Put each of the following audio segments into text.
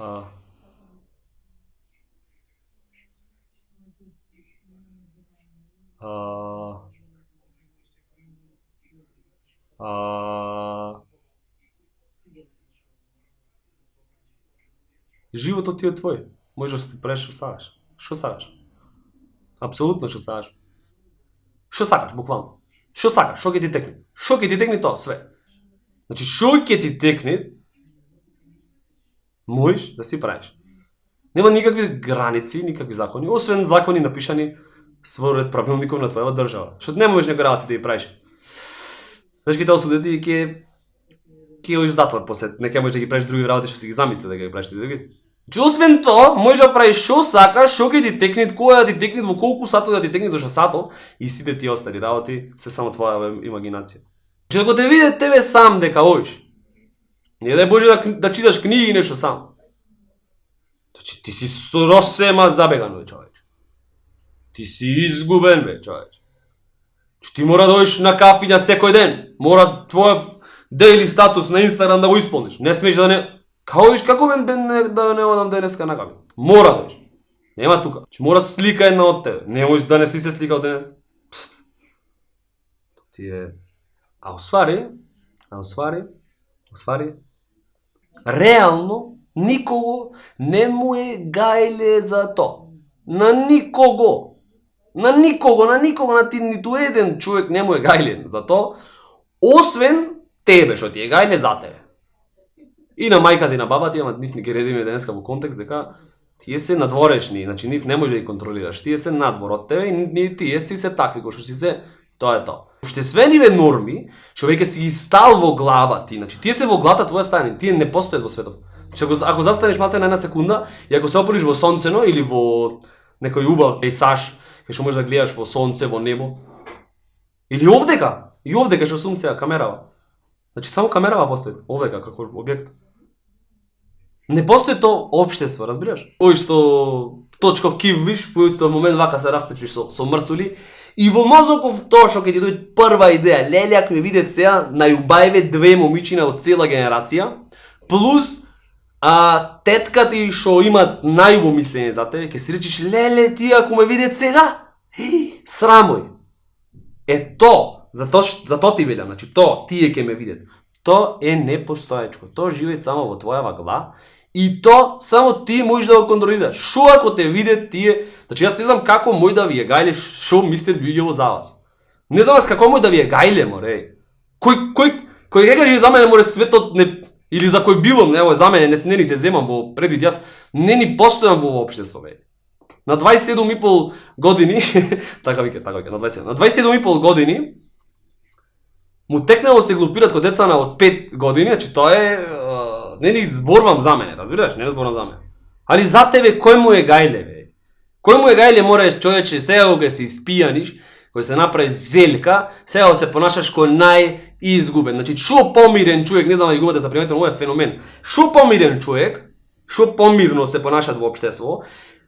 А, а, а, животот ти е твој. Можеш да ти правиш што сакаш. Што сакаш? Апсолутно што сакаш. Што сакаш, буквално. Што сакаш, што ќе ти текне? Што ќе ти текне тоа, све. Значи, што ќе ти текне, можеш да си правиш. Нема никакви граници, никакви закони, освен закони напишани според правилников на твојава држава. Што не можеш некои работи да ги правиш. Знаеш, ќе те осудат и ќе одиш в затвор после, не ќе можеш да ги правиш други работи што си ги замисли да ги правиш ти други. Че освен тоа, можеш да правиш што сакаш, што ќе ти текне, која да ти текне, во колку сатот да ти текне, зашто сатот и сите тие остали работи се само твоја имагинација. Че ако те види тебе сам дека одиш, не дај Боже да читаш книги и нешто сам. Значи ти си сосема забеган, бе, човече. Ти си изгубен, бе, човече. Че ти мора да одиш на кафиња секој ден. Мора твоја daily статус на Инстаграм да го исполниш. Не смеш да не... Како да не одам денеска на кафе? Мора да одиш. Нема тука. Че мора слика една од тебе. Немој да не си се сликал денес. Ти е... А усвари, реално никого не му е гајле за то. На никого, на ти ниту еден човек не му е гајле за то, освен тебе, што ти е гајле за тебе. И на мајката и на бабата, ама нив не ги редиме денеска во контекст дека тие се надворешни, значи нив не може да ги контролираш, тие се надвор од тебе и тие си се такви кои што си се, тоа е тоа. Уште све ниве норми, што веќе си ги стал во глава ти, значи тие се во главата твоја стане, тие не постојат во светот. Значи ако застанеш малце на една секунда и ако се ополиш во сонцено или во некој убав пейсаж, кај што можеш да гледаш во сонце, во небо, или овдека, и овдека што сум сега камерава. Значи само камерава постои, овдека како објект. Не постои тоа општество, разбираш? Ој што точков кивиш, по исто момент вака се растечиш со мрсули и во мозоков тоа што ќе ти дојде прва идеја, леле ако ме видат сега најубајве две момичина од цела генерација, плюс тетка ти што имат најубаво мислење за тебе, ќе си речиш леле ти ако ме видат сега, срамој. Е то, зато ти велам, значи то тие ќе ме видат. То е непостоечко, то живее само во твојава глава. И то само ти можеш да го контролираш. Шо ако те видат тие, значи јас не знам како мој да ви е гајле, шо мислат луѓето за вас. Не знам како мој да ви е гајле, море. Кој ќе каже за мене море светот не или за кој билом, не, за мене не ни се земам во предвид, јас не ни постојам во општество, бе. На 27,5 години, така вика, на 27,5 години му текнало се глупират ко деца на од 5 години, значи тоа е не ни зборвам за мене, разбираш, не зборвам за мене. Али за тебе кој му е гајле, бе? Кој му е гајле мораш човече сега кога се испијаниш, кога се направиш зелка, сега се понашаш кој најизгубен. Значи шо помирен човек, не знам дали го имате за приметено, овој е феномен. Шо помирен човек, шо помирно се понашат во општество,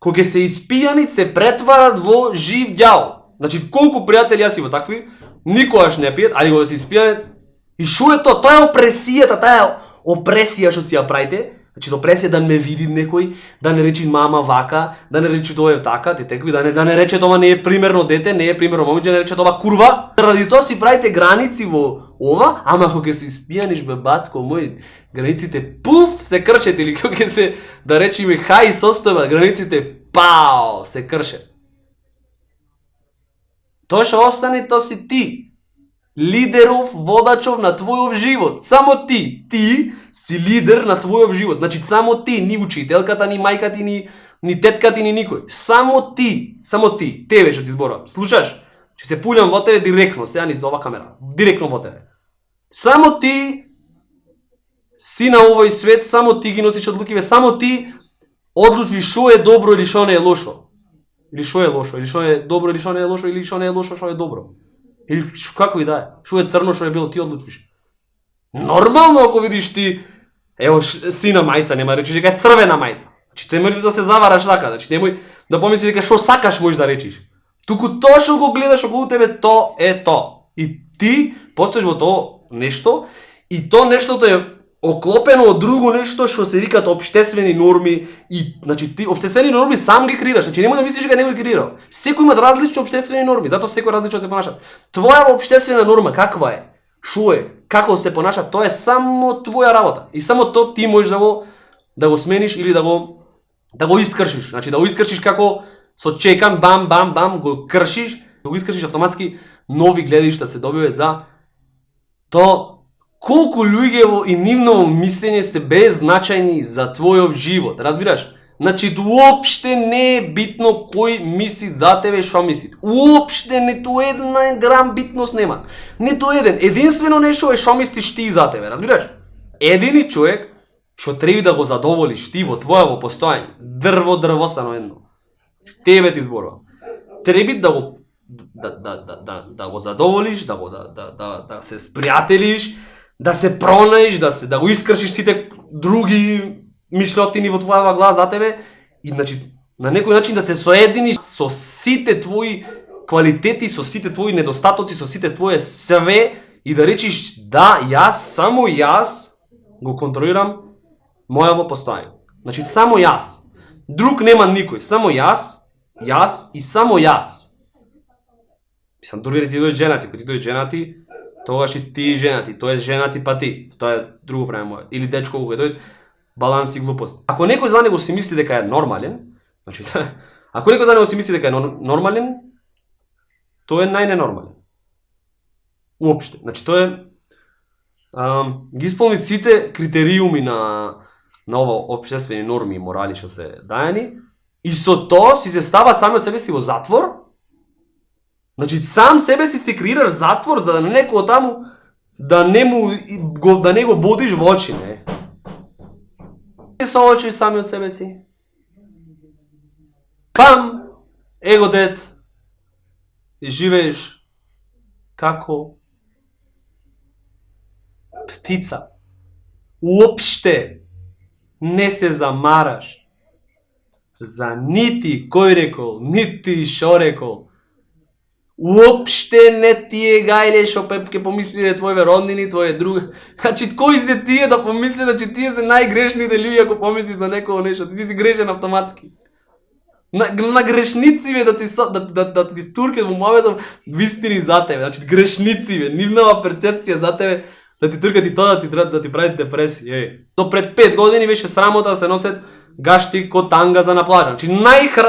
кога се испијани се претварат во жив ѓао. Значи колку пријатели јас и во такви, никогаш не пијат, али кога се испијани, и шо е тоа? Тоа е опресијата, таа е опресија што си ја правите. Значи опресија да ме види некој, да не речи мама вака, да не речи тоа е така, те текви, да не рече тоа не е примерно дете, не е примерно момиче, да не рече тоа курва. Ради тоа си правите граници во ова, ама кога се испијаниш, бе батко мој, границите пуф се кршат, или кога се, да речеме хај состојба, границите пао се кршат. Тоа што остане, тоа си ти. Лидеров, водачов на твојов живот. Само ти. Ти си лидер на твојов живот. Значи само ти, ни учителката, ни мајка ти, ни тетка ти, ни никој. Само ти. Тебе што ти зборувам. Слушаш? Ќе се пулјам во тебе директно, сега низ ова камера. Директно во тебе. Само ти си на овој свет, само ти ги носиш одлукиве, само ти одлучиш што е добро или што не е лошо. Или што е лошо, или што е добро, или што не е лошо, или што не е лошо, што е добро. Или како и да е. Што е црно, што е бело, ти одлучиш. Нормално ако видиш ти, ево сина мајца, нема речиш дека е црвена мајца. Значи немој да се завараш така, значи немој да помислиш дека што сакаш можеш да речиш. Туку тоа што го гледаш околу тебе, то е то. И ти постоиш во тоа нешто, и то нештото е оклопено од друго нешто што се викаат општествени норми и значи ти општествени норми сам ги креираш, значи немој да мислиш дека некој креирал. Секој има различни општествени норми, затоа секој различно се понаша. Твоја општествена норма каква е? Шо е? Како се понаша? Тоа е само твоја работа. И само тоа ти можеш да го смениш или да го искршиш. Значи да го искршиш како со чекан бам бам бам го кршиш, да го искршиш автоматски нови гледишта се добиваат за тоа колку луѓево и нивно мислење се беззначајни за твојов живот, разбираш? Значи, уопште не е битно кој мисли за тебе, што мисли. Уопште ниту една грам битност нема. Ниту еден. Единствено нешто е што мислиш ти за тебе, разбираш? Едини човек што треба да го задоволиш ти во твојаво постојање, дрвосано едно. Тебе ти зборувам. Треба да го задоволиш, да се спријателиш, да се пронаиш, да го искршиш сите други мишлотини во твојава глава за тебе и значи на некој начин да се соединиш со сите твои квалитети, со сите твои недостатоци, со сите твое све и да речиш да, само јас го контролирам мојаво постојање. Значи само јас. Друг нема никој, само јас и само јас. Мислам, дури ти дојде женати, кога ти дојде женати, тогаш и ти женати, тоа е женати па ти, тоа е друго време моје. Или дечко кога дојде, баланс и глупост. Ако некој за него си мисли дека е нормален, значи, ако некој за него си мисли дека е нормален, тој е најненормален. Уопште. Значи, тој е ги исполни сите критериуми на ова општествени норми и морали што се дајани и со тоа си се става сами од себе си во затвор. Значи, сам себе си креираш затвор за да некој таму да не го бодиш во очи, не? Се очи сами од себе си. Пам, его дет, и живееш како птица. Уопште не се замараш за нити кој рекол, нити шо рекол. Уопште не ти е гајле шо ќе помисли да твоје роднини, твоје други. Значи, кој се тие да помисли, значи тие се најгрешните луѓе ако помисли за некој нешто, ти си грешен автоматски. На грешници да ти туркат во муабетот вистини за тебе, значи грешници нивнава перцепција за тебе да ти туркат и тоа да ти прави депресија. До пред 5 години беше срамота да се носат гашти ко танга за на плажа. Значи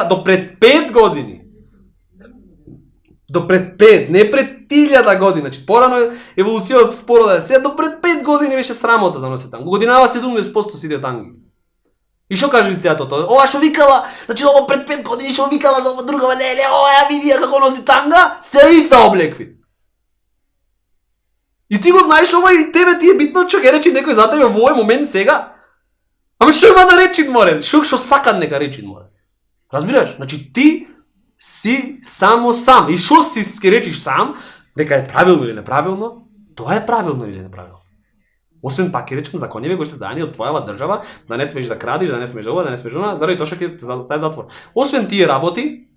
до пред 5 години. До пред 5, не пред 1000 години. Значи порано еволуцијава споро да се до пред 5 години беше срамота да носи танга. Годинава 70% сите танги. И што кажеш сега тоа? Ова што викала, значи ова пред 5 години што викала за ова другава леле, ова ја видија како носи танга, се и та облекви. И ти го знаеш ова и тебе ти е битно што ќе речи некој за тебе во овој момент сега? Ама што има да речи море? Што сакат нека речи море? Разбираш? Значи ти си само сам. И што си ќе речиш сам, дека е правилно или неправилно, тоа е правилно или неправилно. Освен пак ќе речем законите кои се дадени од твојава држава, да не смееш да крадиш, да не смееш ова, да не смееш она, заради тоа што ќе те стај затвор. Освен тие работи,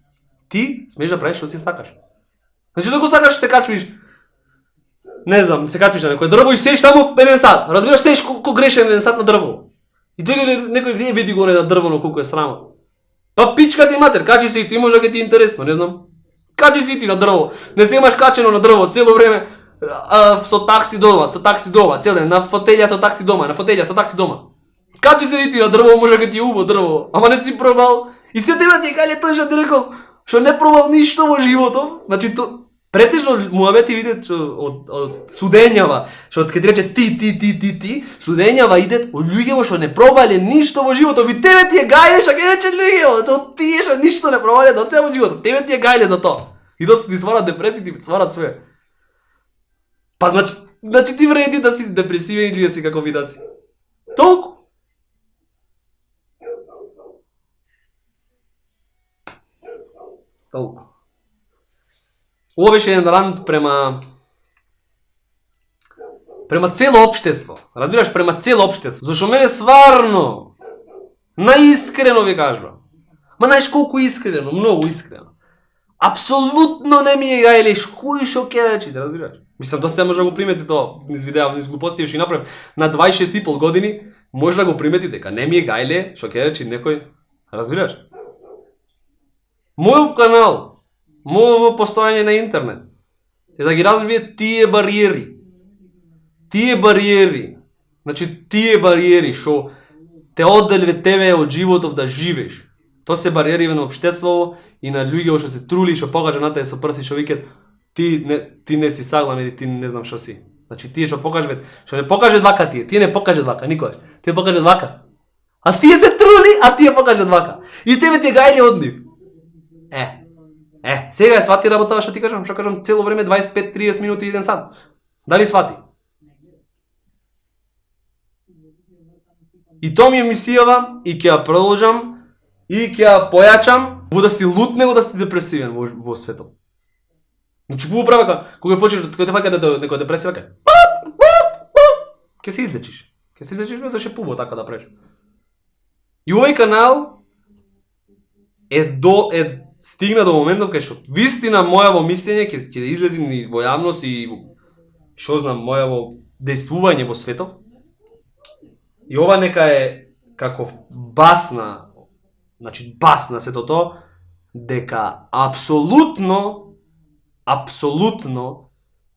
ти смееш да правиш што си сакаш. Значи докато сакаш се качвиш, не знам, се качвиш на некој дрво и седиш таму 1 сат. Разбираш, седиш колку грешен 1 сат на дрво. И тој некој гледа види го на дрво, но колку е срамо. Па пичка ти матер, качи се и ти, може да ти е интересно, не знам. Качи си ти на дрво. Не се имаш качено на дрво цело време. Со такси дома, цел ден, на фотелја со такси дома, на фотелја со такси дома. Качи се ти на дрво, може да ти е убаво дрво, ама не си пробал. И се тебе ти кај тој што ти рекол, што не пробал ништо во животов. Значи претежно муабети видат од судењава, што ќе ти рече ти, судењава идат од луѓево што не пробале ништо во животов и тебе ти е гајле што ќе рече луѓево, тоа тие што ништо не пробале до сега во животов, тебе ти е гајле за тоа. И тоа ти сварат депресија, ти сварат све. Па значи ти вреди да си депресивен или да си како ви да си. Толку. Ова беше еден рант према цело општество. Разбираш, према цело општество. Зашто мене сварно, наискрено ви кажувам. Ма знаеш колку искрено, многу искрено. Апсолутно не ми е гајле, кој што ќе речи, да разбираш? Мислам, тоа се може да го примети тоа, низ видеа, низ глупости што направив на 26,5 години, може да го примети дека не ми е гајле, што ќе речи некој, разбираш? Мојот канал, мојот постојање на интернет, е да ги разбие тие бариери. Тие бариери, значи тие бариери што те одделве тебе од животов да живееш. Тоа се бариери на општеството и на луѓе што се трули, што покажа на тебе со прси, што викаат ти не си саглам или ти не знам што си. Значи тие што покажат, што не покажат вака тие не покажат вака никогаш. Тие покажат вака. А тие се трули, а тие покажат вака. И тебе ти гајле од нив. Сега ја свати работа што ти кажам, што кажам цело време 25-30 минути иден сам. Дали свати? И тоа ми е мисијава и ќе ја продолжам и ќе ја појачам во да си лут него да си депресивен во светот. Значи пу управа кога почнеш кога те фаќа да некоја депресија вака. Ќе се излечиш. Ќе се излечиш без да ше пубо така да правиш. И овој канал стигна до моментов кај што вистина мојаво мислење ќе излези и во јавност и што знам мојаво дејствување во светот. И ова нека е како басна, значи басна сето тоа, дека апсолутно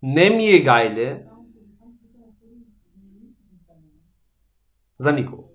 не ми е гајле за никого.